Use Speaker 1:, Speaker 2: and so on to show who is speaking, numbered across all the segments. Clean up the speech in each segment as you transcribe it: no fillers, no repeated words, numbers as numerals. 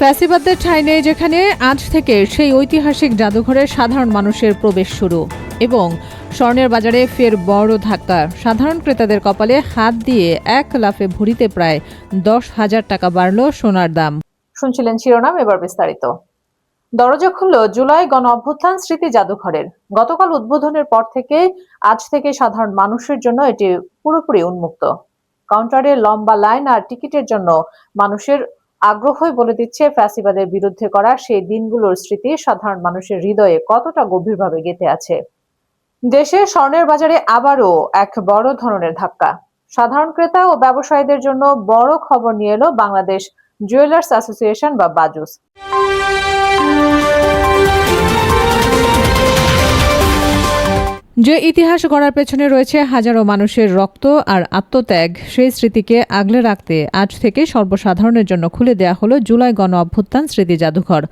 Speaker 1: ফ্যাসিবাদদের ঠাঁই নেই যেখানে আজ থেকে সেই ঐতিহাসিক জাদুঘরে সাধারণ মানুষের প্রবেশ শুরু এবং স্বর্ণের বাজারে ফের বড় ধাক্কা। সাধারণ ক্রেতাদের কপালে হাত দিয়ে এক লাফে ভরিতে প্রায় 10,000 টাকা বাড়ল সোনার দাম।
Speaker 2: শুনছিলেন শিরোনাম, এবার বিস্তারিত। দরজা খুলল জুলাই গণ অভ্যুত্থান স্মৃতি জাদুঘরের। গতকাল উদ্বোধনের পর থেকে আজ থেকে সাধারণ মানুষের জন্য এটি পুরোপুরি উন্মুক্ত। কাউন্টারে লম্বা লাইন আর টিকিটের জন্য মানুষের আগ্রহই বলে দিচ্ছে ফ্যাসিবাদের বিরুদ্ধে করা সেই দিনগুলোর স্মৃতি সাধারণ মানুষের হৃদয়ে কতটা গভীরভাবে গেঁথে আছে। দেশের স্বর্ণের বাজারে আবারও এক বড় ধরনের ধাক্কা। সাধারণ ক্রেতা ও ব্যবসায়ীদের জন্য বড় খবর নিয়ে এলো বাংলাদেশ জুয়েলার্স অ্যাসোসিয়েশন বা বাজুস।
Speaker 1: যে ইতিহাস গড়ার পেছনে রয়েছে হাজারো মানুষের রক্ত আর আত্মত্যাগ, সেই স্মৃতিকে আগলে রাখতে আজ থেকে সর্বসাধারণের জন্য খুলে দেয়া হলো জুলাই গণ অভ্যুত্থান স্মৃতি জাদুঘর।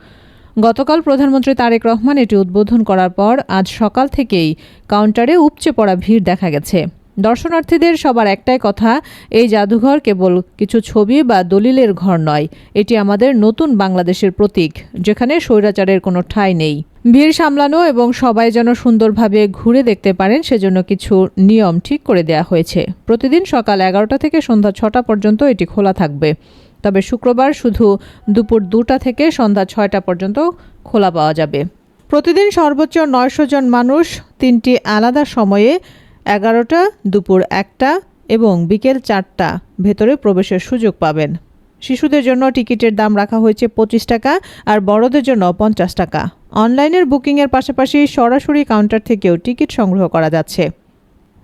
Speaker 1: গতকাল প্রধানমন্ত্রী তারেক রহমান এটি উদ্বোধন করার পর আজ সকাল থেকেই কাউন্টারে উপচে পড়া ভিড় দেখা গেছে। দর্শনার্থীদের সবার একটাই কথা, এই জাদুঘর কেবল কিছু ছবি বা দলিলের ঘর নয়, এটি আমাদের নতুন বাংলাদেশের প্রতীক, যেখানে স্বৈরাচারের কোনো ঠাঁই নেই। ভিড় সামলানো এবং সবাই যেন সুন্দরভাবে ঘুরে দেখতে পারেন সেজন্য কিছু নিয়ম ঠিক করে দেয়া হয়েছে। প্রতিদিন সকাল 11টা থেকে সন্ধ্যা 6টা পর্যন্ত এটি খোলা থাকবে, তবে শুক্রবার শুধু দুপুর 2টা থেকে সন্ধ্যা 6টা পর্যন্ত খোলা পাওয়া যাবে। প্রতিদিন সর্বোচ্চ 900 জন মানুষ 3টি আলাদা সময়ে 11টা, দুপুর 1টা এবং বিকেল 4টা ভেতরে প্রবেশের সুযোগ পাবেন। শিশুদের জন্য টিকিটের দাম রাখা হয়েছে 25 টাকা আর বড়দের জন্য 50 টাকা। অনলাইনের বুকিংয়ের পাশাপাশি সরাসরি কাউন্টার থেকেও টিকিট সংগ্রহ করা যাচ্ছে।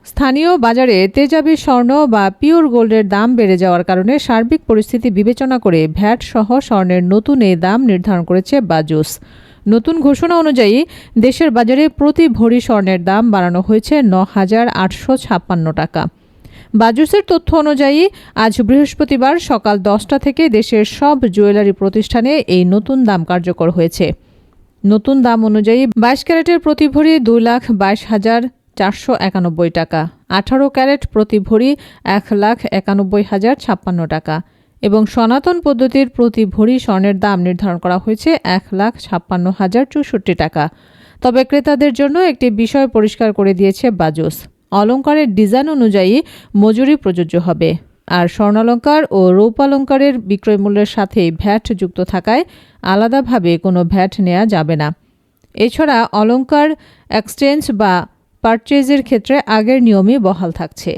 Speaker 1: স্থানীয় বাজারে তেজাবি স্বর্ণ বা পিওর গোল্ডের দাম বেড়ে যাওয়ার কারণে সার্বিক পরিস্থিতি বিবেচনা করে ভ্যাট সহ স্বর্ণের নতুন এই দাম নির্ধারণ করেছে বাজুস। নতুন ঘোষণা অনুযায়ী দেশের বাজারে প্রতি ভরি স্বর্ণের দাম বাড়ানো হয়েছে 9,856 টাকা। বাজুসের তথ্য অনুযায়ী আজ বৃহস্পতিবার সকাল 10টা থেকে দেশের সব জুয়েলারি প্রতিষ্ঠানে এই নতুন দাম কার্যকর হয়েছে। নতুন দাম অনুযায়ী 22 ক্যারেটের প্রতি ভরি 2,22,491 টাকা, 18 ক্যারেট প্রতি ভরি 1,91,056 টাকা এবং সনাতন পদ্ধতির প্রতি ভরি স্বর্ণের দাম নির্ধারণ করা হয়েছে 1,56,064 টাকা। তবে ক্রেতাদের জন্য একটি বিষয় পরিষ্কার করে দিয়েছে বাজুস, অলংকারের ডিজাইন অনুযায়ী মজুরি প্রযোজ্য হবে, আর স্বর্ণালংকার ও রৌপালংকারের বিক্রয় মূল্যের সাথে ভ্যাট যুক্ত থাকায় আলাদাভাবে কোনো ভ্যাট নেওয়া যাবে না। এছাড়া অলংকার এক্সচেঞ্জ বা পারচেজের ক্ষেত্রে আগের নিয়মই বহাল থাকছে।